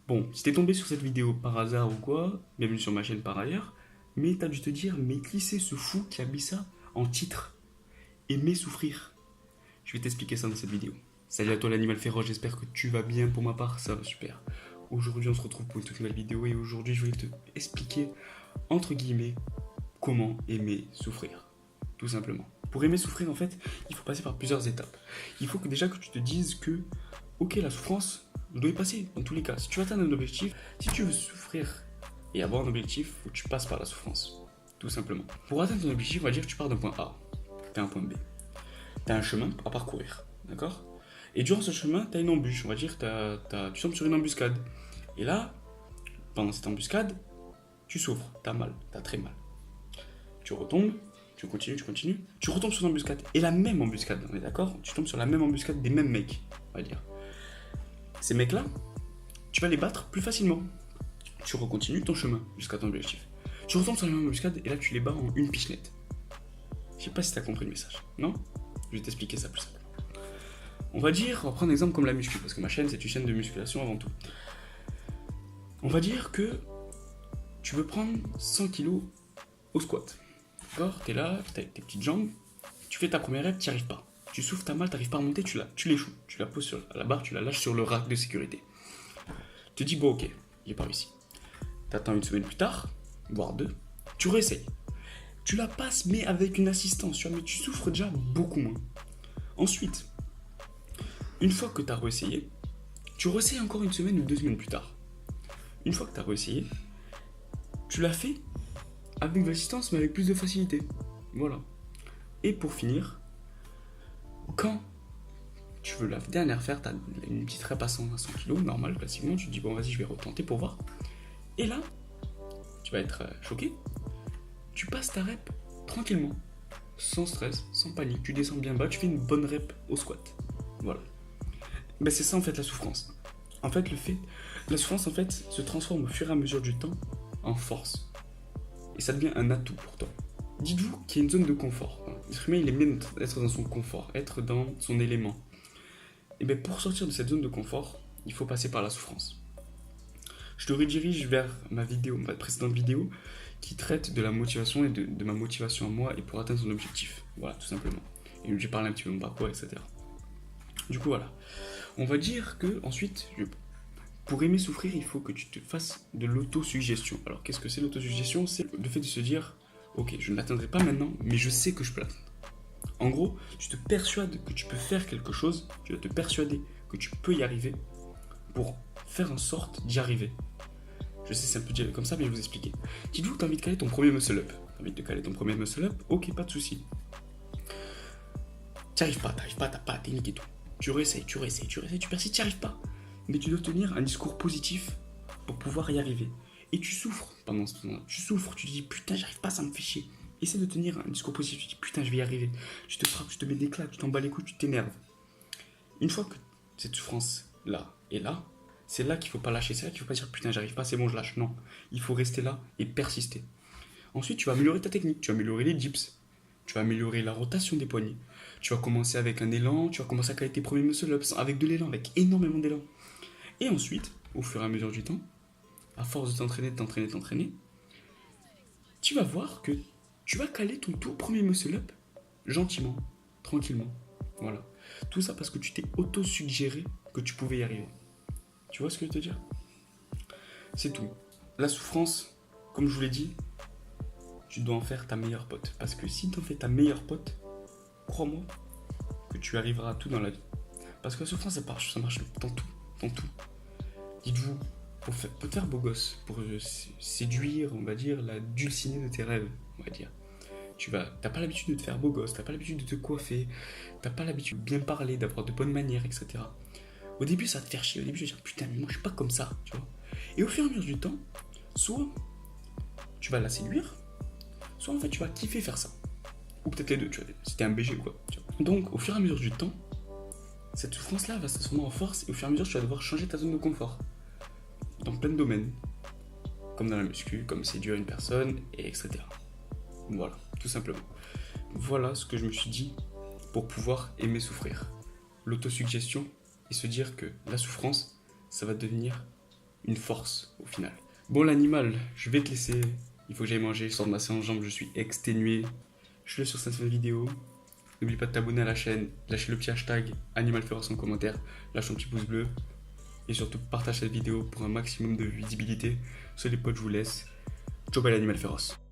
Bon, si t'es tombé sur cette vidéo par hasard ou quoi, bienvenue sur ma chaîne par ailleurs, mais t'as dû te dire, mais qui c'est ce fou qui a mis ça en titre? Aimer souffrir. Je vais t'expliquer ça dans cette vidéo. Salut à toi l'animal féroce, j'espère que tu vas bien. Pour ma part, ça va super. Aujourd'hui, on se retrouve pour une toute nouvelle vidéo et aujourd'hui, je vais te expliquer, entre guillemets, comment aimer souffrir. Tout simplement. Pour aimer souffrir, en fait, il faut passer par plusieurs étapes. Il faut que déjà que tu te dises que, ok, la souffrance, je dois y passer dans tous les cas. Si tu veux atteindre un objectif, si tu veux souffrir et avoir un objectif, il faut que tu passes par la souffrance. Tout simplement. Pour atteindre ton objectif, on va dire que tu pars d'un point A, tu as un point B. Tu as un chemin à parcourir, d'accord? Et durant ce chemin, tu as une embûche, on va dire, tu tombes sur une embuscade. Et là, pendant cette embuscade, tu souffres, tu as mal, tu as très mal. Tu retombes, tu continues, tu retombes sur l'embuscade. Et la même embuscade, on est d'accord? Tu tombes sur la même embuscade des mêmes mecs, on va dire. Ces mecs-là, tu vas les battre plus facilement. Tu recontinues ton chemin jusqu'à ton objectif. Tu retombes sur la même embuscade et là tu les bats en une pichenette. Je sais pas si t'as compris le message, non? Je vais t'expliquer ça plus simplement. On va dire, on va prendre un exemple comme la muscu, parce que ma chaîne c'est une chaîne de musculation avant tout. On va dire que tu veux prendre 100 kilos au squat. D'accord? T'es là, t'as tes petites jambes, tu fais ta première rep, t'y arrives pas. Tu souffres, t'as mal, t'arrives pas à monter, tu l'échoues. Tu la poses sur la barre, tu la lâches sur le rack de sécurité. Tu te dis, bon ok, j'ai pas réussi. T'attends une semaine plus tard, voire deux, tu réessayes. Tu la passes, mais avec une assistance, mais tu souffres déjà beaucoup moins. Ensuite, une fois que tu as réessayé, tu réessayes encore une semaine ou 2 semaines plus tard. Une fois que tu as réessayé, tu l'as fait avec de l'assistance, mais avec plus de facilité. Voilà. Et pour finir, quand tu veux la dernière faire, tu as une petite rep à 100 kg, normal, classiquement, tu te dis, bon, vas-y, je vais retenter pour voir. Et là, tu vas être choqué, tu passes ta rep tranquillement, sans stress, sans panique, tu descends bien bas, tu fais une bonne rep au squat. Voilà. Ben c'est ça en fait la souffrance. En fait, la souffrance en fait se transforme au fur et à mesure du temps en force. Et ça devient un atout pour toi. Dites-vous qu'il y a une zone de confort. L'être humain, il aime bien être dans son confort, être dans son élément. Et bien pour sortir de cette zone de confort, il faut passer par la souffrance. Je te redirige vers ma précédente vidéo, qui traite de la motivation et de ma motivation à moi et pour atteindre son objectif. Voilà, tout simplement. Et j'ai parlé un petit peu de mon parcours, etc. Du coup, voilà. On va dire que ensuite, pour aimer souffrir, il faut que tu te fasses de l'autosuggestion. Alors, qu'est-ce que c'est l'autosuggestion? C'est le fait de se dire, ok, je ne l'atteindrai pas maintenant, mais je sais que je peux l'atteindre. En gros, tu te persuades que tu peux faire quelque chose, tu vas te persuader que tu peux y arriver pour faire en sorte d'y arriver. Je sais, c'est un peu dit comme ça, mais je vais vous expliquer. Dites-vous que tu as envie de caler ton premier muscle-up. Tu as envie de caler ton premier muscle-up, ok, pas de souci. Tu n'arrives pas, t'as pas la technique et tout. Tu réessayes, tu persistes, tu n'y arrives pas. Mais tu dois tenir un discours positif pour pouvoir y arriver. Et tu souffres pendant ce moment. Tu souffres, tu te dis putain, j'arrive pas, ça me fait chier. Essaie de tenir un discours positif, tu te dis putain, je vais y arriver. Tu te frappes, tu te mets des claques, tu t'en bats les couilles, tu t'énerves. Une fois que cette souffrance-là est là, c'est là qu'il faut pas lâcher, c'est là qu'il faut pas dire putain, j'arrive pas, c'est bon, je lâche. Non, il faut rester là et persister. Ensuite, tu vas améliorer ta technique, tu vas améliorer les dips, tu vas améliorer la rotation des poignets. Tu vas commencer avec un élan, tu vas commencer à caler tes premiers muscle-ups avec de l'élan, avec énormément d'élan. Et ensuite, au fur et à mesure du temps, à force de t'entraîner, tu vas voir que tu vas caler ton tout premier muscle-up gentiment, tranquillement. Voilà. Tout ça parce que tu t'es auto-suggéré que tu pouvais y arriver. Tu vois ce que je veux te dire? C'est tout. La souffrance, comme je vous l'ai dit, tu dois en faire ta meilleure pote. Parce que si tu en fais ta meilleure pote, crois-moi que tu arriveras à tout dans la vie. Parce que la souffrance, ça marche dans tout. Dans tout. Dites-vous, pour te faire beau gosse, pour séduire, on va dire, la dulcinée de tes rêves, on va dire. T'as pas l'habitude de te faire beau gosse, t'as pas l'habitude de te coiffer, t'as pas l'habitude de bien parler, d'avoir de bonnes manières, etc. Au début, ça va te faire chier. Au début, tu vas dire putain, mais moi je suis pas comme ça, tu vois. Et au fur et à mesure du temps, soit tu vas la séduire, soit en fait tu vas kiffer faire ça. Ou peut-être les deux, tu vois, si t'es un BG ou quoi. Tu vois. Donc, au fur et à mesure du temps, cette souffrance-là va se transformer en force et au fur et à mesure, tu vas devoir changer ta zone de confort. Dans plein de domaines. Comme dans la muscu, comme séduire une personne, et etc. Voilà, tout simplement. Voilà ce que je me suis dit pour pouvoir aimer souffrir. L'autosuggestion et se dire que la souffrance, ça va devenir une force au final. Bon, l'animal, je vais te laisser. Il faut que j'aille manger, je sors de ma séance jambes, je suis exténué. Je suis là sur cette vidéo. N'oublie pas de t'abonner à la chaîne, lâcher le petit hashtag Animal Féroce en commentaire, lâche ton petit pouce bleu. Et surtout, partage cette vidéo pour un maximum de visibilité. Sur les potes, je vous laisse. Ciao, bye l'animal féroce.